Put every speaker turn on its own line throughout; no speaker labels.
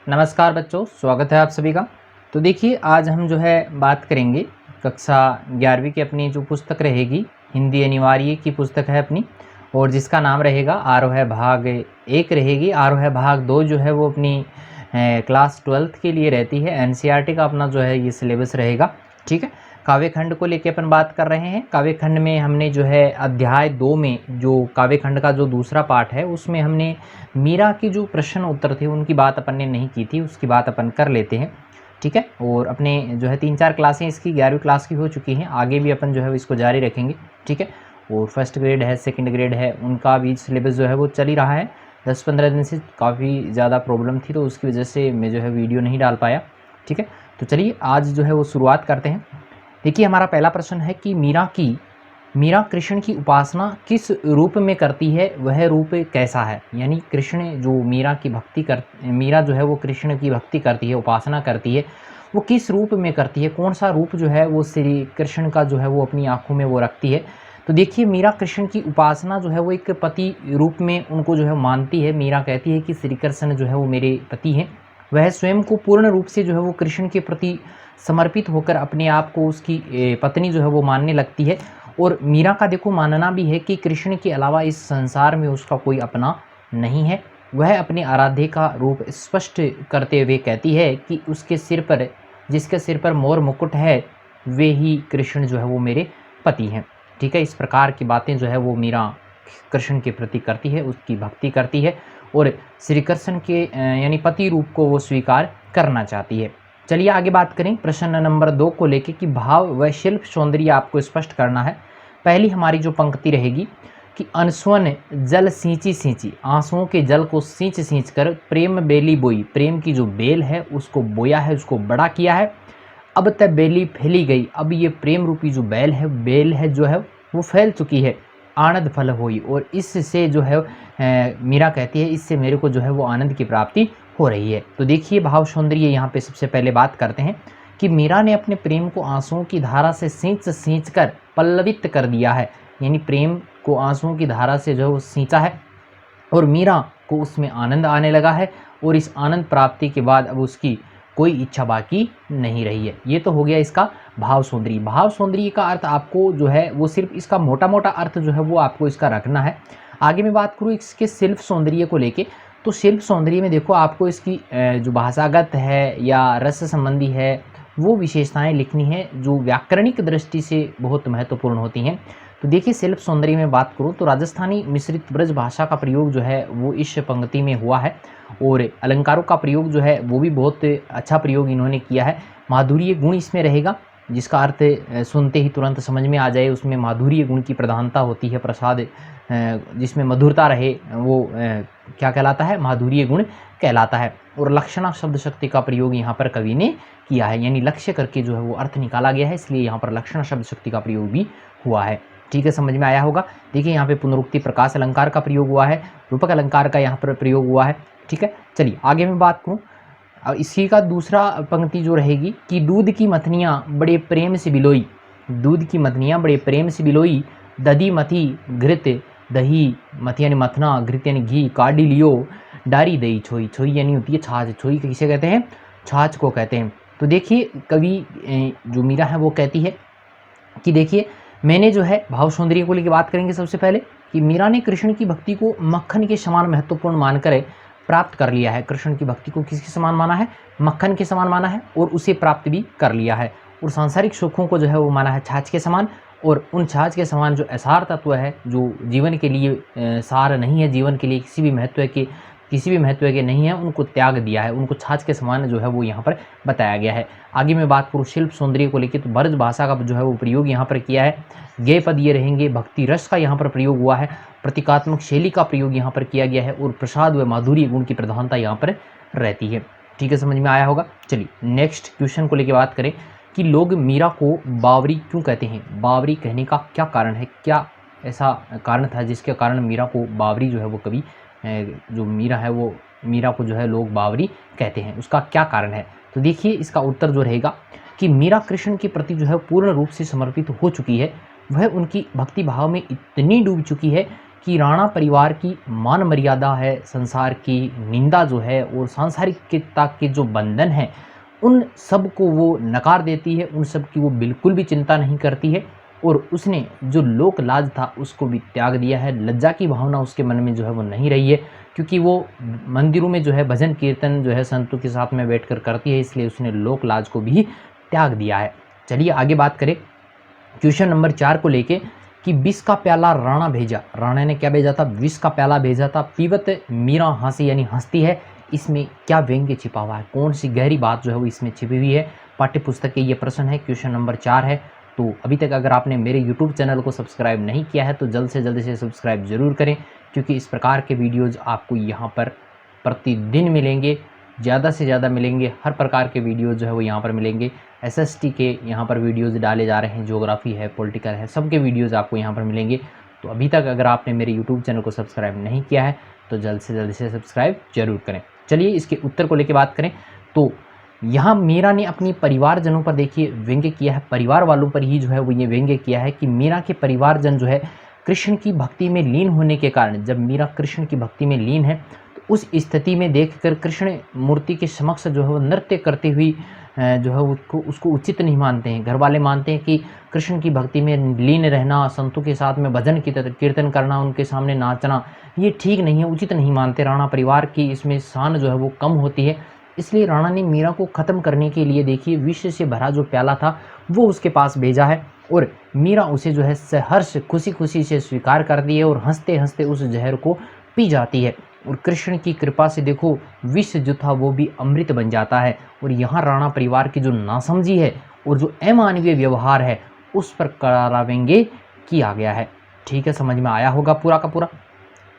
नमस्कार बच्चों, स्वागत है आप सभी का। तो देखिए आज हम जो है बात करेंगे कक्षा 11वीं की अपनी जो पुस्तक रहेगी, हिंदी अनिवार्य की पुस्तक है अपनी, और जिसका नाम रहेगा आरोह है भाग 1 रहेगी। आरोह है भाग 2 जो है वो अपनी क्लास 12th के लिए रहती है। एनसीईआरटी का अपना जो है ये सिलेबस रहेगा। ठीक है, काव्य खंड को लेके अपन बात कर रहे हैं। काव्य खंड में हमने जो है अध्याय 2 में जो काव्य खंड का जो दूसरा पार्ट है उसमें हमने मीरा की जो प्रश्न उत्तर थे उनकी बात अपन ने नहीं की थी, उसकी बात अपन कर लेते हैं। ठीक है, और अपने जो है 3-4 क्लासें इसकी 11वीं क्लास की हो चुकी हैं, आगे भी अपन जो है इसको जारी रखेंगे। ठीक है, और फर्स्ट ग्रेड है, सेकंड ग्रेड है, उनका भी सिलेबस जो है वो चल ही रहा है। 10-15 दिन से काफ़ी ज़्यादा प्रॉब्लम थी तो उसकी वजह से मैं जो है वीडियो नहीं डाल पाया। ठीक है, तो चलिए आज जो है वो शुरुआत करते हैं। देखिए हमारा पहला प्रश्न है कि मीरा कृष्ण की उपासना किस रूप में करती है, वह रूप कैसा है। यानी कृष्ण जो मीरा जो है वो कृष्ण की भक्ति करती है, उपासना करती है, वो किस रूप में करती है, कौन सा रूप जो है वो श्री कृष्ण का जो है वो अपनी आंखों में वो रखती है। तो देखिए मीरा कृष्ण की उपासना जो है वो एक पति रूप में उनको जो है मानती है। मीरा कहती है कि श्री कृष्ण जो है वो मेरे पति हैं। वह स्वयं को पूर्ण रूप से जो है वो कृष्ण के प्रति समर्पित होकर अपने आप को उसकी पत्नी जो है वो मानने लगती है। और मीरा का देखो मानना भी है कि कृष्ण के अलावा इस संसार में उसका कोई अपना नहीं है। वह अपने आराध्य का रूप स्पष्ट करते हुए कहती है कि जिसके सिर पर मोर मुकुट है वे ही कृष्ण जो है वो मेरे पति हैं। ठीक है, इस प्रकार की बातें जो है वो मीरा कृष्ण के प्रति करती है, उसकी भक्ति करती है और श्री कृष्ण के यानी पति रूप को वो स्वीकार करना चाहती है। चलिए आगे बात करें प्रश्न नंबर 2 को लेके कि भाव व शिल्प सौंदर्य आपको स्पष्ट करना है। पहली हमारी जो पंक्ति रहेगी कि अनस्वन जल सींची सींची, आंसुओं के जल को सींच सींच कर प्रेम बेली बोई, प्रेम की जो बेल है उसको बोया है, उसको बड़ा किया है। अब तक बेली फैली गई, अब ये प्रेम रूपी जो बेल है जो है वो फैल चुकी है। आनंद फल हुई, और इससे जो है मीरा कहती है इससे मेरे को जो है वो आनंद की प्राप्ति हो रही है। तो देखिए भाव सौंदर्य यहाँ पे सबसे पहले बात करते हैं कि मीरा ने अपने प्रेम को आंसुओं की धारा से सींच सींच कर पल्लवित कर दिया है। यानी प्रेम को आंसुओं की धारा से जो है वो सींचा है और मीरा को उसमें आनंद आने लगा है, और इस आनंद प्राप्ति के बाद अब उसकी कोई इच्छा बाकी नहीं रही है। ये तो हो गया इसका भाव सौंदर्य। भाव सौंदर्य का अर्थ आपको जो है वो सिर्फ इसका मोटा मोटा अर्थ जो है वो आपको इसका रखना है। आगे मैं बात करूँ इसके शिल्प सौंदर्य को लेके, तो शिल्प सौंदर्य में देखो आपको इसकी जो भाषागत है या रस संबंधी है वो विशेषताएं लिखनी है जो व्याकरणिक दृष्टि से बहुत महत्वपूर्ण होती हैं। तो देखिए शिल्प सौंदर्य में बात करूँ तो राजस्थानी मिश्रित ब्रज भाषा का प्रयोग जो है वो इस पंक्ति में हुआ है, और अलंकारों का प्रयोग जो है वो भी बहुत अच्छा प्रयोग इन्होंने किया है। माधुर्य गुण इसमें रहेगा, जिसका अर्थ सुनते ही तुरंत समझ में आ जाए, उसमें माधुर्य गुण की प्रधानता होती है। प्रसाद जिसमें मधुरता रहे वो क्या कहलाता है, माधुर्य गुण कहलाता है। और लक्षणा शब्द शक्ति का प्रयोग यहाँ पर कवि ने किया है, यानी लक्ष्य करके जो है वो अर्थ निकाला गया है, इसलिए यहाँ पर लक्षणा शब्द शक्ति का प्रयोग भी हुआ है। ठीक है, समझ में आया होगा। देखिए यहाँ पे पुनरुक्ति प्रकाश अलंकार का प्रयोग हुआ है, रूपक अलंकार का यहाँ पर प्रयोग हुआ है। ठीक है, चलिए आगे मैं बात करूँ। इसी का दूसरा पंक्ति जो रहेगी कि दूध की मथनियाँ बड़े प्रेम से बिलोई, दूध की मथनियाँ बड़े प्रेम से बिलोई, दधी मथी घृत दही, मथी यानी मथना, घृत यानी घी, काढ़ी लियो डारी दही छोई, छोई यानी होती है छाछ, छोई किसे कहते हैं, छाछ को कहते हैं। तो देखिए कवि जो मीरा है वो कहती है कि देखिए मैंने जो है भाव सौंदर्य को लेकर बात करेंगे सबसे पहले कि मीरा ने कृष्ण की भक्ति को मक्खन के समान महत्वपूर्ण मानकर प्राप्त कर लिया है। कृष्ण की भक्ति को किसके समान माना है, मक्खन के समान माना है, और उसे प्राप्त भी कर लिया है। और सांसारिक सुखों को जो है वो माना है छाछ के समान, और उन छाछ के समान जो असार तत्व है, जो जीवन के लिए सार नहीं है, जीवन के लिए किसी भी महत्व के नहीं है, उनको त्याग दिया है, उनको छाछ के समान जो है वो यहाँ पर बताया गया है। आगे मैं बात करूँ शिल्प सौंदर्य को लेकर, तो ब्रज भाषा का जो है वो प्रयोग यहाँ पर किया है। गेय पद ये रहेंगे, भक्ति रस का यहाँ पर प्रयोग हुआ है, प्रतीकात्मक शैली का प्रयोग यहाँ पर किया गया है, और प्रसाद व माधुर्य गुण की प्रधानता यहाँ पर रहती है। ठीक है, समझ में आया होगा। चलिए नेक्स्ट क्वेश्चन को लेकर बात करें कि लोग मीरा को बावरी क्यों कहते हैं। बावरी कहने का क्या कारण है, क्या ऐसा कारण था जिसके कारण मीरा को बावरी जो है वो कवि जो मीरा है वो मीरा को जो है लोग बावरी कहते हैं, उसका क्या कारण है। तो देखिए इसका उत्तर जो रहेगा कि मीरा कृष्ण के प्रति जो है पूर्ण रूप से समर्पित हो चुकी है। वह उनकी भक्ति भाव में इतनी डूब चुकी है कि राणा परिवार की मान मर्यादा है, संसार की निंदा जो है और सांसारिकता के जो बंधन हैं, उन सब को वो नकार देती है, उन सब की वो बिल्कुल भी चिंता नहीं करती है। और उसने जो लोक लाज था उसको भी त्याग दिया है। लज्जा की भावना उसके मन में जो है वो नहीं रही है, क्योंकि वो मंदिरों में जो है भजन कीर्तन जो है संतों के साथ में बैठकर करती है, इसलिए उसने लोक लाज को भी त्याग दिया है। चलिए आगे बात करें क्वेश्चन नंबर 4 को लेके कि विष का प्याला राणा भेजा। राणा ने क्या भेजा था? विष का प्याला भेजा था। पीवत मीरा हंसी यानी हंसती है। इसमें क्या व्यंग्य छिपा हुआ है? कौन सी गहरी बात जो है वो इसमें छिपी हुई है? पाठ्य पुस्तक के ये प्रश्न है, क्वेश्चन नंबर 4 है। तो अभी तक अगर आपने मेरे यूट्यूब चैनल को सब्सक्राइब नहीं किया है तो जल्द से सब्सक्राइब जरूर करें, क्योंकि इस प्रकार के वीडियोज़ आपको यहाँ पर प्रतिदिन मिलेंगे, ज़्यादा से ज़्यादा मिलेंगे। हर प्रकार के वीडियो जो है वो यहाँ पर मिलेंगे। एसएसटी के यहाँ पर वीडियोज़ डाले जा रहे हैं, ज्योग्राफी है, पॉलिटिकल है, सबके वीडियोज़ आपको यहाँ पर मिलेंगे। तो अभी तक अगर आपने मेरे यूट्यूब चैनल को सब्सक्राइब नहीं किया है तो जल्द से सब्सक्राइब जरूर करें। चलिए इसके उत्तर को लेकर बात करें तो यहाँ मीरा ने अपनी परिवारजनों पर देखिए व्यंग्य किया है, परिवार वालों पर ही जो है वो ये व्यंग्य किया है कि मीरा के परिवारजन जो है कृष्ण की भक्ति में लीन होने के कारण, जब मीरा कृष्ण की भक्ति में लीन है तो उस स्थिति में देखकर कृष्ण मूर्ति के समक्ष जो है वो नृत्य करती हुई जो है उसको उचित नहीं मानते हैं। घर वाले मानते हैं कि कृष्ण की भक्ति में लीन रहना, संतों के साथ में भजन कीर्तन करना, उनके सामने नाचना, ये ठीक नहीं है, उचित नहीं मानते। राणा परिवार की इसमें शान जो है वो कम होती है। इसलिए राणा ने मीरा को ख़त्म करने के लिए देखिए विष से भरा जो प्याला था वो उसके पास भेजा है, और मीरा उसे जो है सहर्ष खुशी से स्वीकार करती है और हंसते हंसते उस जहर को पी जाती है। और कृष्ण की कृपा से देखो विष जो था वो भी अमृत बन जाता है। और यहाँ राणा परिवार की जो नासमझी है और जो अमानवीय व्यवहार है उस पर करारा व्यंग्य किया गया है। ठीक है, समझ में आया होगा पूरा का पूरा।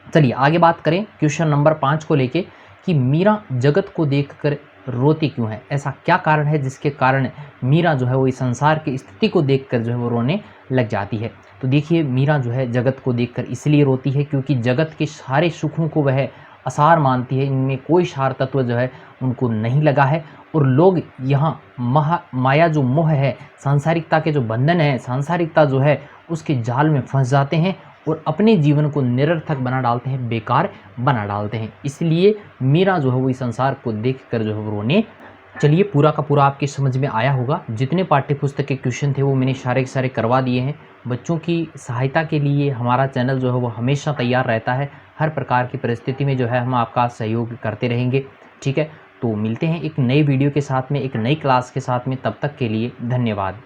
चलिए आगे बात करें क्वेश्चन नंबर 5 को लेके कि मीरा जगत को देखकर रोती क्यों है? ऐसा क्या कारण है जिसके कारण मीरा जो है वो इस संसार की स्थिति को देखकर जो है वो रोने लग जाती है? तो देखिए मीरा जो है जगत को देखकर इसलिए रोती है क्योंकि जगत के सारे सुखों को वह असार मानती है, इनमें कोई सार तत्व जो है उनको नहीं लगा है। और लोग यहाँ माया जो मोह है, सांसारिकता के जो बंधन है, सांसारिकता जो है उसके जाल में फंस जाते हैं और अपने जीवन को निरर्थक बना डालते हैं, बेकार बना डालते हैं। इसलिए मीरा जो है वो इस संसार को देखकर जो है वो रोने। चलिए पूरा का पूरा आपके समझ में आया होगा। जितने पाठ्य पुस्तक के क्वेश्चन थे वो मैंने सारे के सारे करवा दिए हैं। बच्चों की सहायता के लिए हमारा चैनल जो है वो हमेशा तैयार रहता है। हर प्रकार की परिस्थिति में जो है हम आपका सहयोग करते रहेंगे। ठीक है, तो मिलते हैं एक नई वीडियो के साथ में, एक नई क्लास के साथ में। तब तक के लिए धन्यवाद।